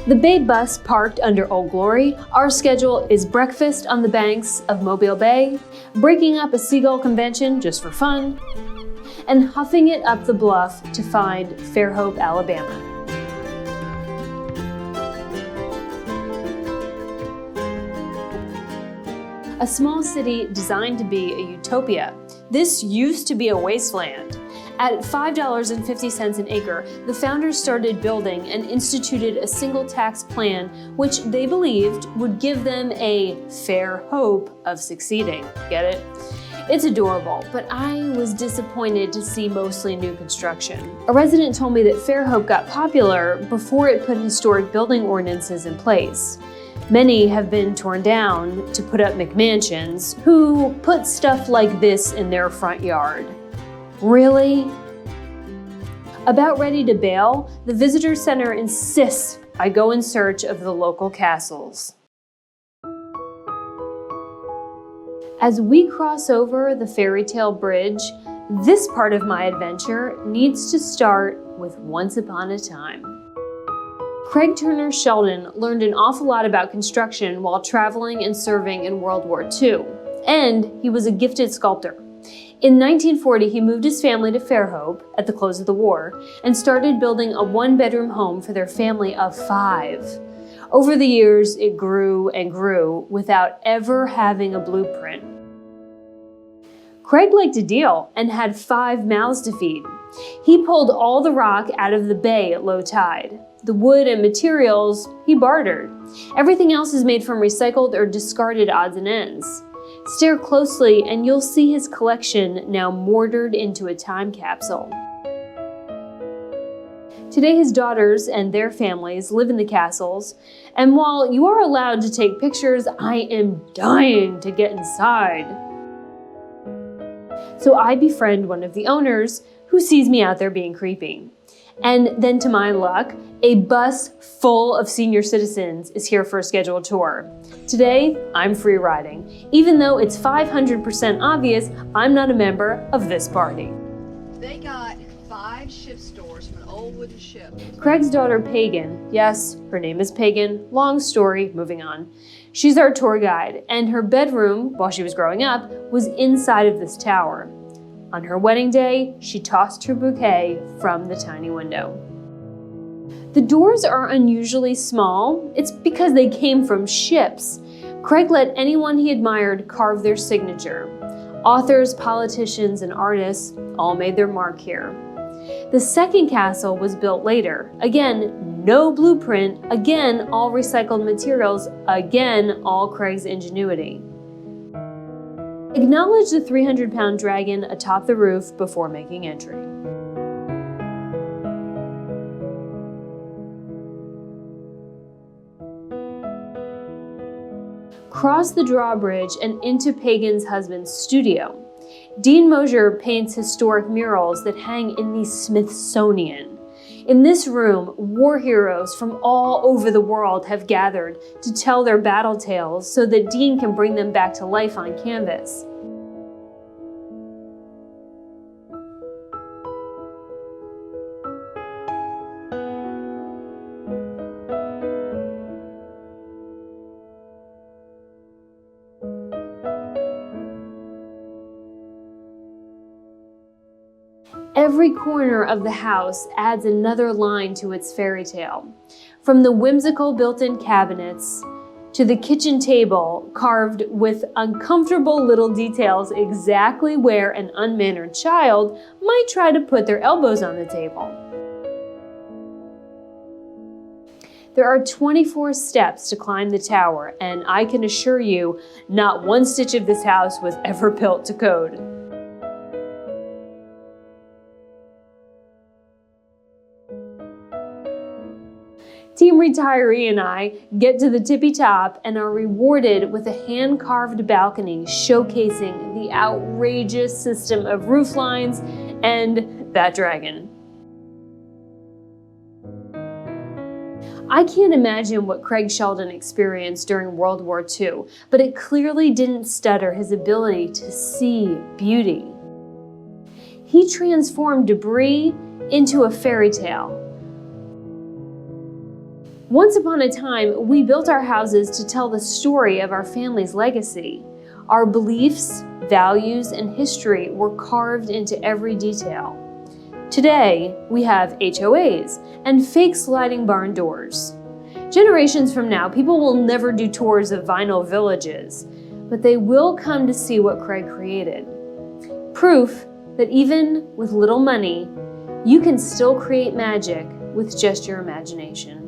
The Bay bus parked under Old Glory, our schedule is breakfast on the banks of Mobile Bay, breaking up a seagull convention just for fun, and huffing it up the bluff to find Fairhope, Alabama. A small city designed to be a utopia. This used to be a wasteland. At $5.50 an acre, the founders started building and instituted a single tax plan which they believed would give them a fair hope of succeeding. Get it? It's adorable, but I was disappointed to see mostly new construction. A resident told me that Fairhope got popular before it put historic building ordinances in place. Many have been torn down to put up McMansions, who put stuff like this in their front yard. Really? About ready to bail, the visitor center insists I go in search of the local castles. As we cross over the fairy tale bridge, this part of my adventure needs to start with Once Upon a Time. Craig Turner Sheldon learned an awful lot about construction while traveling and serving in World War II, and he was a gifted sculptor. In 1940, he moved his family to Fairhope at the close of the war and started building a one-bedroom home for their family of 5. Over the years, it grew and grew without ever having a blueprint. Craig liked a deal and had 5 mouths to feed. He pulled all the rock out of the bay at low tide. The wood and materials he bartered. Everything else is made from recycled or discarded odds and ends. Stare closely and you'll see his collection now mortared into a time capsule. Today his daughters and their families live in the castles, and while you are allowed to take pictures, I am dying to get inside. So I befriend one of the owners who sees me out there being creepy. And then to my luck, a bus full of senior citizens is here for a scheduled tour. Today, I'm free riding, even though it's 500% obvious I'm not a member of this party. They got 5 ship stores from an old wooden ship. Craig's daughter, Pagan, yes, her name is Pagan, long story, moving on. She's our tour guide, and her bedroom, while she was growing up, was inside of this tower. On her wedding day, she tossed her bouquet from the tiny window. The doors are unusually small. It's because they came from ships. Craig let anyone he admired carve their signature. Authors, politicians, and artists all made their mark here. The second castle was built later. Again, no blueprint. Again, all recycled materials. Again, all Craig's ingenuity. Acknowledge the 300-pound dragon atop the roof before making entry. Cross the drawbridge and into Pagan's husband's studio. Dean Mosier paints historic murals that hang in the Smithsonian. In this room, war heroes from all over the world have gathered to tell their battle tales so that Dean can bring them back to life on canvas. Every corner of the house adds another line to its fairy tale. From the whimsical built-in cabinets to the kitchen table carved with uncomfortable little details exactly where an unmannered child might try to put their elbows on the table. There are 24 steps to climb the tower, and I can assure you, not one stitch of this house was ever built to code. Team Retiree and I get to the tippy top and are rewarded with a hand-carved balcony showcasing the outrageous system of roof lines and that dragon. I can't imagine what Craig Sheldon experienced during World War II, but it clearly didn't stutter his ability to see beauty. He transformed debris into a fairy tale. Once upon a time, we built our houses to tell the story of our family's legacy. Our beliefs, values, and history were carved into every detail. Today, we have HOAs and fake sliding barn doors. Generations from now, people will never do tours of vinyl villages, but they will come to see what Craig created. Proof that even with little money, you can still create magic with just your imagination.